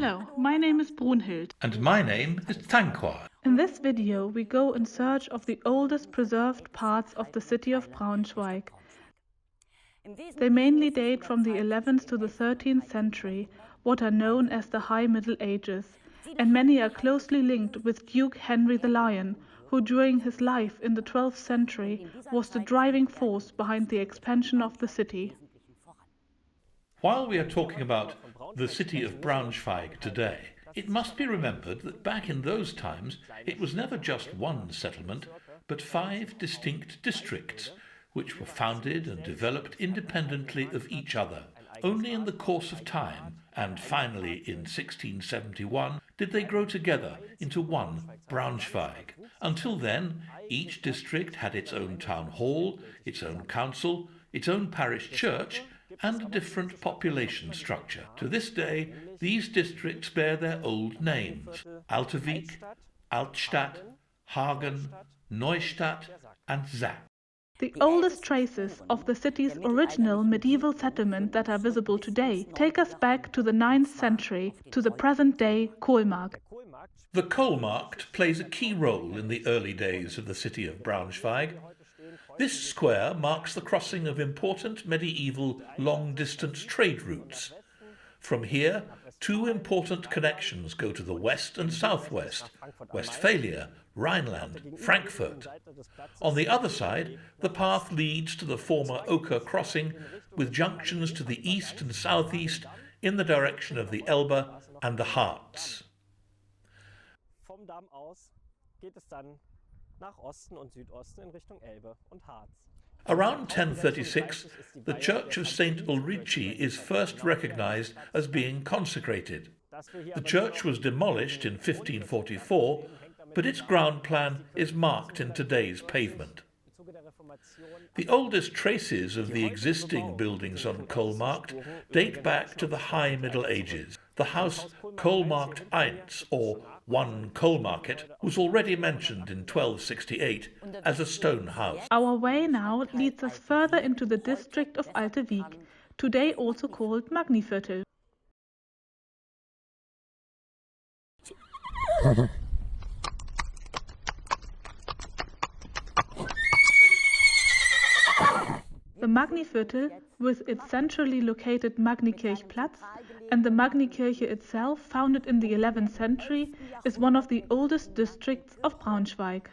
Hello, my name is Brunhild. And my name is Thanquard. In this video we go in search of the oldest preserved parts of the city of Braunschweig. They mainly date from the 11th to the 13th century, what are known as the High Middle Ages, and many are closely linked with Duke Henry the Lion, who during his life in the 12th century was the driving force behind the expansion of the city. While we are talking about the city of Braunschweig today, it must be remembered that back in those times it was never just one settlement, but 5 distinct districts, which were founded and developed independently of each other. Only in the course of time, and finally in 1671, did they grow together into one Braunschweig. Until then, each district had its own town hall, its own council, its own parish church, and a different population structure. To this day, these districts bear their old names: Altewijk, Altstadt, Hagen, Neustadt, and Zack. The oldest traces of the city's original medieval settlement that are visible today take us back to the 9th century, to the present-day Kohlmarkt. The Kohlmarkt plays a key role in the early days of the city of Braunschweig. This square marks the crossing of important medieval long-distance trade routes. From here, 2 important connections go to the west and southwest, Westphalia, Rhineland, Frankfurt. On the other side, the path leads to the former Oker crossing, with junctions to the east and southeast in the direction of the Elbe and the Harz. Vom Damm aus geht es dann nach Osten und Südosten in Richtung Elbe und Harz. Around 1036, the Church of St. Ulrici is first recognized as being consecrated. The church was demolished in 1544, but its ground plan is marked in today's pavement. The oldest traces of the existing buildings on Kohlmarkt date back to the High Middle Ages. The house Kohlmarkt I, or One Kohlmarket, was already mentioned in 1268 as a stone house. Our way now leads us further into the district of Altewijk, today also called Magniviertel. The Magniviertel, with its centrally located Magnikirchplatz and the Magnikirche itself, founded in the 11th century, is one of the oldest districts of Braunschweig.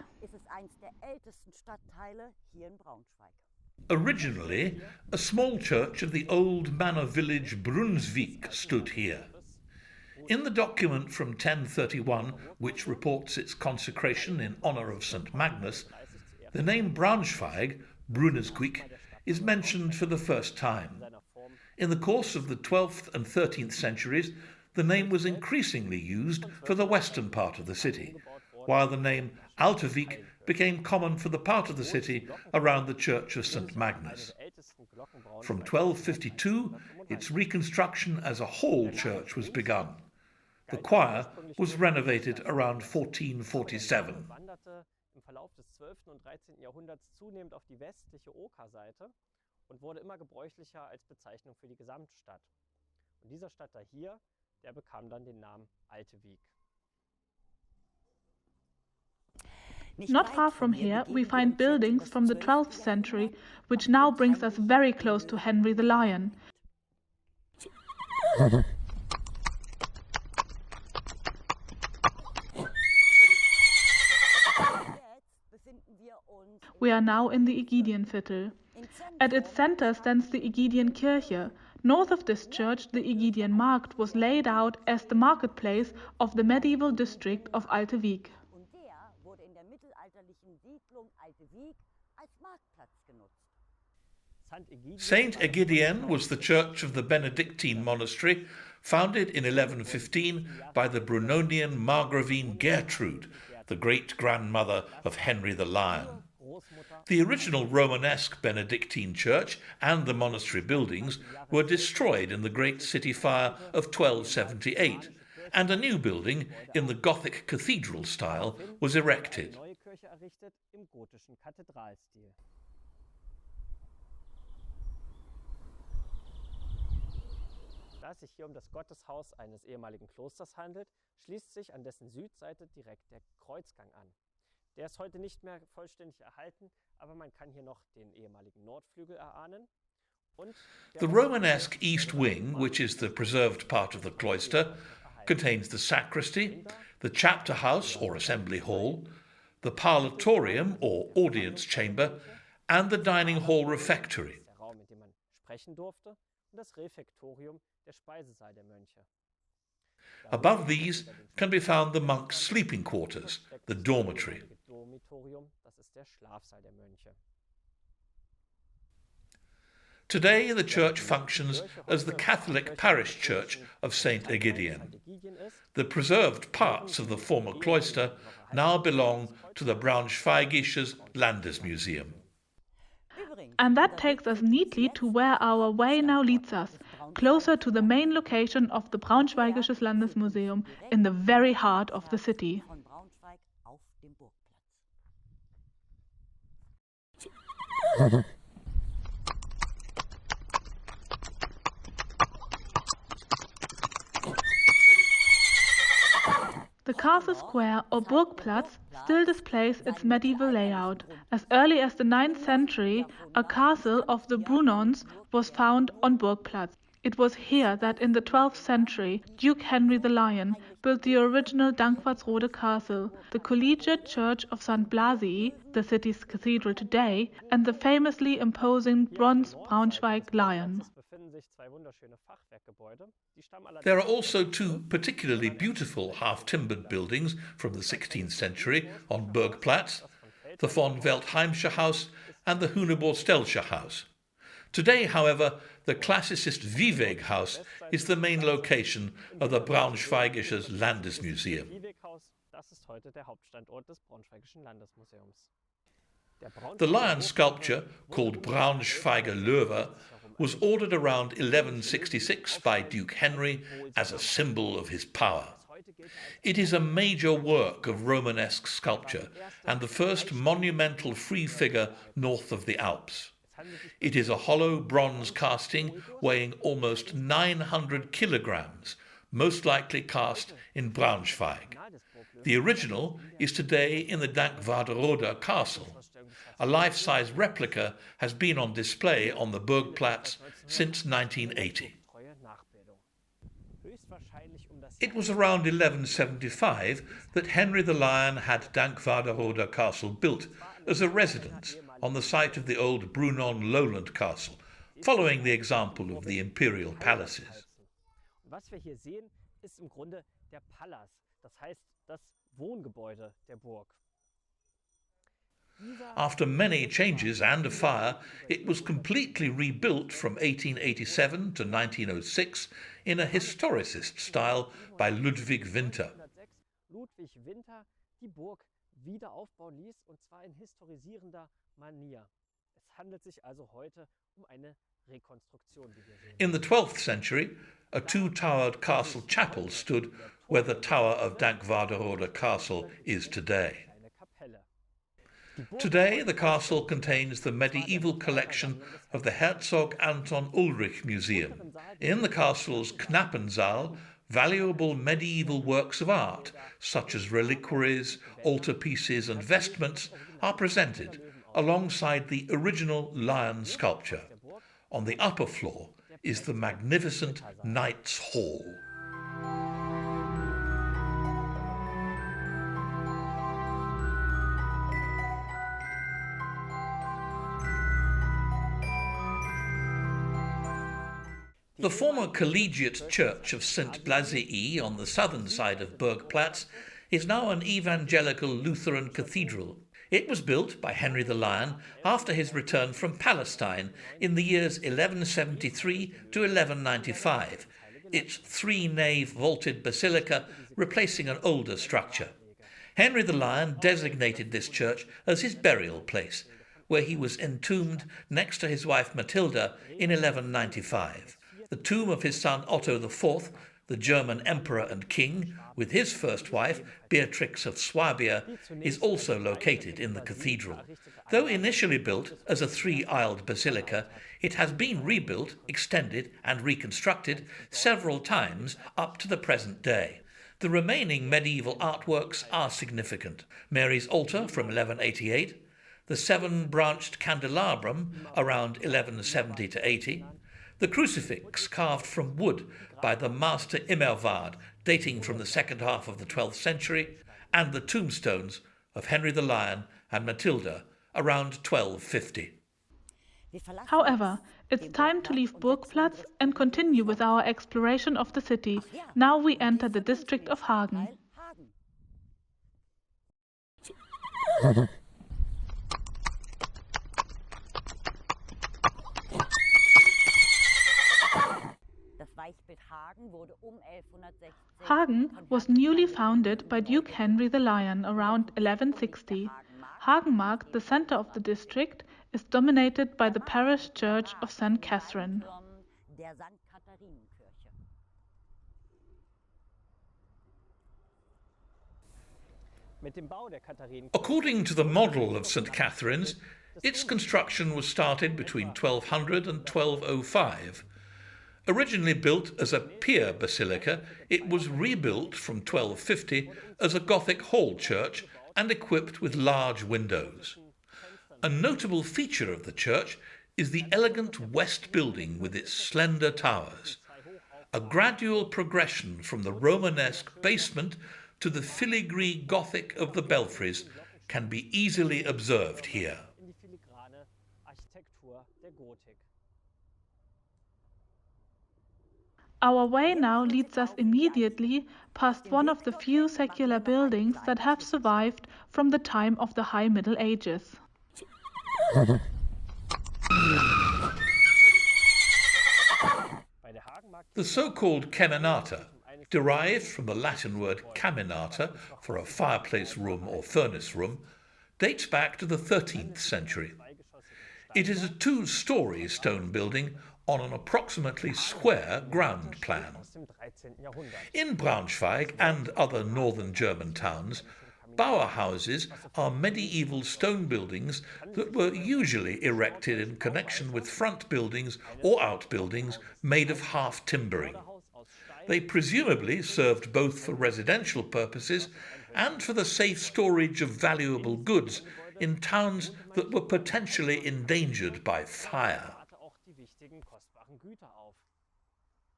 Originally, a small church of the old manor village Brunswick stood here. In the document from 1031, which reports its consecration in honour of St. Magnus, the name Braunschweig, Brunswick, is mentioned for the first time. In the course of the 12th and 13th centuries, the name was increasingly used for the western part of the city, while the name Altewijk became common for the part of the city around the Church of St. Magnus. From 1252, its reconstruction as a hall church was begun. The choir was renovated around 1447. Im Verlauf des 12. und 13. Jahrhunderts zunehmend auf die westliche Okerseite und wurde immer gebräuchlicher als Bezeichnung für die Gesamtstadt. Und dieser Stadtteil hier, der bekam dann den Namen Altewijk. Not far from here we find buildings from the 12th century, which now brings us very close to Henry the Lion. We are now in the Aegidienviertel. At its center stands the Aegidienskirche. North of this church, the Aegidienmarkt was laid out as the marketplace of the medieval district of Altewijk. Saint Aegidien was the church of the Benedictine monastery, founded in 1115 by the Brunonian Margravine Gertrude, the great-grandmother of Henry the Lion. The original Romanesque Benedictine church and the monastery buildings were destroyed in the Great City Fire of 1278, and a new building in the Gothic cathedral style was erected. Da es sich hier das Gotteshaus eines ehemaligen Klosters handelt, schließt sich an dessen Südseite direkt der Kreuzgang an. Der ist heute nicht mehr vollständig erhalten, aber man kann hier noch den ehemaligen Nordflügel erahnen. The Romanesque east wing, which is the preserved part of the cloister, contains the sacristy, the chapter house or assembly hall, the parlatorium or audience chamber, and the dining hall refectory. Der Raum, in dem man sprechen durfte, und das Refektorium, der Speisesaal der Mönche. Above these can be found the monks' sleeping quarters, the dormitory. Dormitorium, das ist der Schlafsaal der Mönche. Today the church functions as the Catholic parish church of St. Aegidian. The preserved parts of the former cloister now belong to the Braunschweigisches Landesmuseum. And that takes us neatly to where our way now leads us, closer to the main location of the Braunschweigisches Landesmuseum in the very heart of the city. The castle square or Burgplatz still displays its medieval layout. As early as the 9th century, a castle of the Brunons was found on Burgplatz. It was here that in the 12th century, Duke Henry the Lion built the original Dankwarderode castle, the collegiate church of St. Blasii, the city's cathedral today, and the famously imposing bronze Braunschweig lion. There are also two particularly beautiful half-timbered buildings from the 16th century on Burgplatz, the von Veltheimsche House and the Huneborstelsche House. Today, however, the classicist Vieweg House is the main location of the Braunschweigisches Landesmuseum. The lion sculpture, called Braunschweiger Löwe, was ordered around 1166 by Duke Henry as a symbol of his power. It is a major work of Romanesque sculpture and the first monumental free figure north of the Alps. It is a hollow bronze casting weighing almost 900 kilograms, most likely cast in Braunschweig. The original is today in the Dankwarderode castle. A life-size replica has been on display on the Burgplatz since 1980. It was around 1175 that Henry the Lion had Dankwarderode Castle built as a residence on the site of the old Brunon lowland castle, following the example of the imperial palaces. Was wir hier sehen, ist im Grunde der Palas, das heißt das Wohngebäude der Burg. After many changes and a fire, it was completely rebuilt from 1887 to 1906 in a historicist style by Ludwig Winter. Ludwig Winter die Burg wieder aufbauen ließ, und zwar in historisierender Manier. Es handelt sich also heute eine Rekonstruktion, wie wir sehen. In the 12th century, a two-towered castle chapel stood where the tower of Dankwarderode Castle is today. Today, the castle contains the medieval collection of the Herzog Anton Ulrich Museum. In the castle's Knappensaal, valuable medieval works of art, such as reliquaries, altarpieces and vestments, are presented alongside the original lion sculpture. On the upper floor is the magnificent Knight's Hall. The former collegiate church of St. Blasii on the southern side of Burgplatz is now an evangelical Lutheran cathedral. It was built by Henry the Lion after his return from Palestine in the years 1173 to 1195, its three-nave vaulted basilica replacing an older structure. Henry the Lion designated this church as his burial place, where he was entombed next to his wife Matilda in 1195. The tomb of his son Otto IV The German emperor and king, with his first wife, Beatrix of Swabia, is also located in the cathedral. Though initially built as a three-aisled basilica, it has been rebuilt, extended and reconstructed several times up to the present day. The remaining medieval artworks are significant. Mary's altar from 1188, the seven-branched candelabrum around 1170 to 80, the crucifix carved from wood by the master Immerwaard dating from the second half of the 12th century, and the tombstones of Henry the Lion and Matilda around 1250. However, it's time to leave Burgplatz and continue with our exploration of the city. Now we enter the district of Hagen. Hagen was newly founded by Duke Henry the Lion around 1160. Hagenmarkt, the center of the district, is dominated by the parish church of St. Catherine. According to the model of St. Catherine's, its construction was started between 1200 and 1205. Originally built as a pier basilica, it was rebuilt from 1250 as a Gothic hall church and equipped with large windows. A notable feature of the church is the elegant west building with its slender towers. A gradual progression from the Romanesque basement to the filigree Gothic of the belfries can be easily observed here. Our way now leads us immediately past one of the few secular buildings that have survived from the time of the High Middle Ages. The so-called Kemenate, derived from the Latin word caminata for a fireplace room or furnace room, dates back to the 13th century. It is a two-story stone building on an approximately square ground plan. In Braunschweig and other northern German towns, Bauerhauses are medieval stone buildings that were usually erected in connection with front buildings or outbuildings made of half timbering. They presumably served both for residential purposes and for the safe storage of valuable goods in towns that were potentially endangered by fire.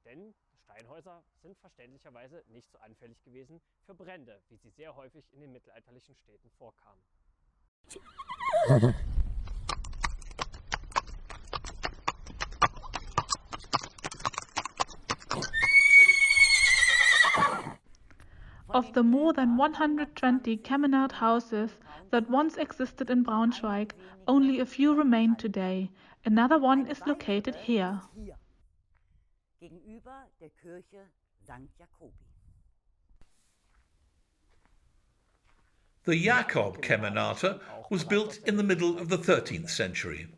Denn Steinhäuser sind verständlicherweise nicht so anfällig gewesen für Brände, wie sie sehr häufig in den mittelalterlichen Städten vorkamen. Of the more than 120 Kemenate houses that once existed in Braunschweig, only a few remain today. Another one is located here. The Jakobkemenate was built in the middle of the 13th century.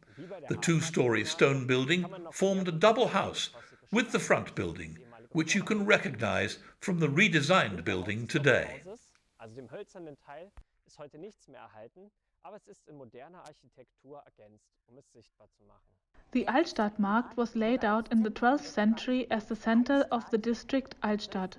The two-story stone building formed a double house with the front building, which you can recognize from the redesigned building today. Also dem hölzernen Teil ist heute nichts mehr erhalten, aber es ist in moderner Architektur ergänzt, es sichtbar zu machen. The Altstadtmarkt was laid out in the 12th century as the center of the district Altstadt.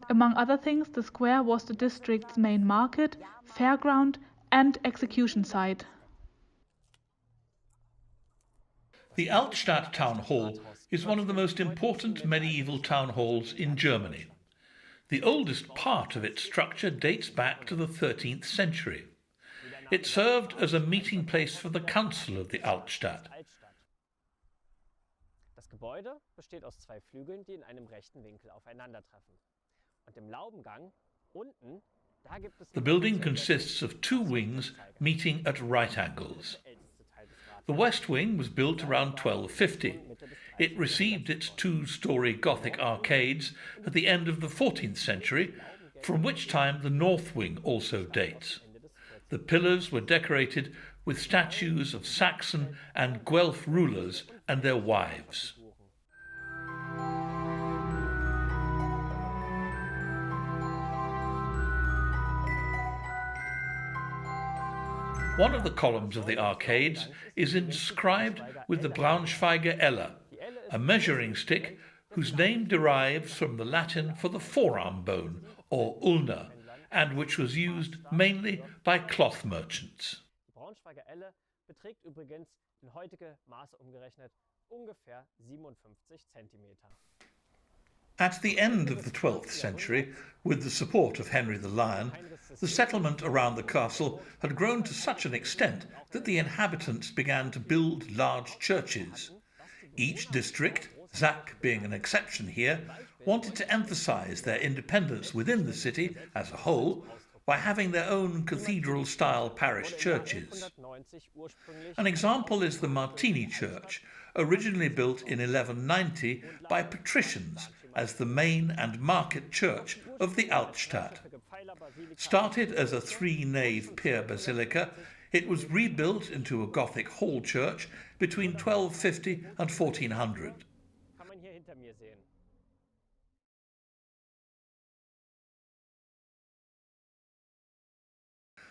Among other things, the square was the district's main market, fairground and execution site. The Altstadt Town Hall is one of the most important medieval town halls in Germany. The oldest part of its structure dates back to the 13th century. It served as a meeting place for the council of the Altstadt. Das Gebäude besteht aus zwei Flügeln, die in einem rechten Winkel aufeinandertreffen. Und im Laubengang unten, da gibt es The building consists of two wings meeting at right angles. The west wing was built around 1250. It received its two-story Gothic arcades at the end of the 14th century, from which time the north wing also dates. The pillars were decorated with statues of Saxon and Guelph rulers and their wives. One of the columns of the arcades is inscribed with the Braunschweiger Elle, a measuring stick whose name derives from the Latin for the forearm bone, or ulna, and which was used mainly by cloth merchants. Die Braunschweiger Elle beträgt übrigens in heutige Maße umgerechnet ungefähr 57 Zentimeter. At the end of the 12th century, with the support of Henry the Lion, the settlement around the castle had grown to such an extent that the inhabitants began to build large churches. Each district, Zach being an exception here, wanted to emphasize their independence within the city as a whole by having their own cathedral-style parish churches. An example is the Martini Church, originally built in 1190 by patricians as the main and market church of the Altstadt. Started as a three-nave pier basilica, it was rebuilt into a Gothic hall church between 1250 and 1400. Kann man hier hinter mir sehen.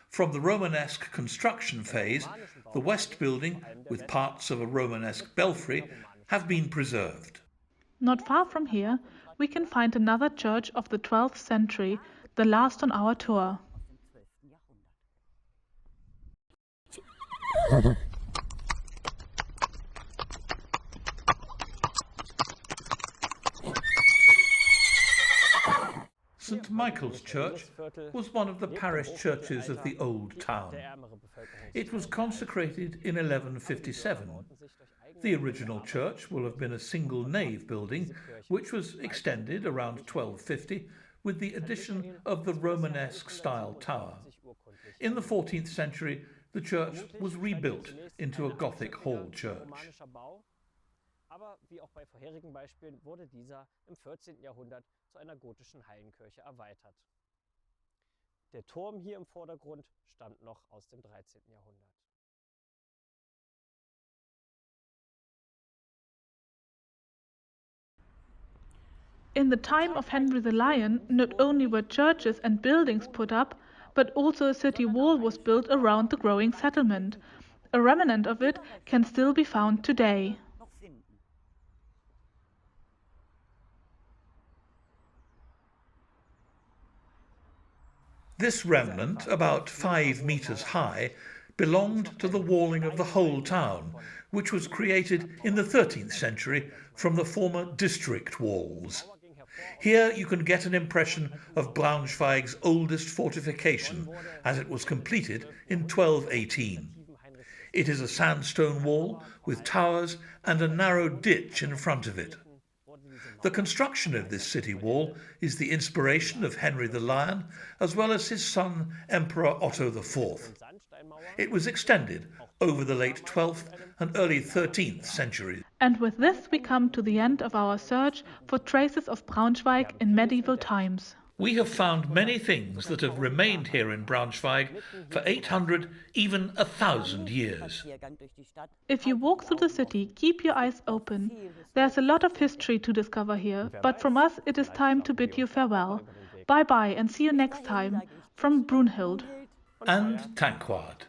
From the Romanesque construction phase, the west building, with parts of a Romanesque belfry, have been preserved. Not far from here, we can find another church of the 12th century, the last on our tour. St. Michael's Church was one of the parish churches of the Old Town. It was consecrated in 1157. The original church will have been a single nave building, which was extended around 1250 with the addition of the Romanesque-style tower. In the 14th century, the church was rebuilt into a Gothic hall church. Aber wie auch bei vorherigen Beispielen wurde dieser im 14. Jahrhundert zu einer gotischen Hallenkirche erweitert. Der Turm hier im Vordergrund stammt noch aus dem 13. Jahrhundert. In the time of Henry the Lion, not only were churches and buildings put up, but also a city wall was built around the growing settlement. A remnant of it can still be found today. This remnant, about 5 meters high, belonged to the walling of the whole town, which was created in the 13th century from the former district walls. Here you can get an impression of Braunschweig's oldest fortification, as it was completed in 1218. It is a sandstone wall with towers and a narrow ditch in front of it. The construction of this city wall is the inspiration of Henry the Lion, as well as his son, Emperor Otto IV. It was extended over the late 12th and early 13th centuries. And with this we come to the end of our search for traces of Braunschweig in medieval times. We have found many things that have remained here in Braunschweig for 800, even 1,000 years. If you walk through the city, keep your eyes open. There's a lot of history to discover here, but from us it is time to bid you farewell. Bye-bye and see you next time. From Brunhild and Thanquard.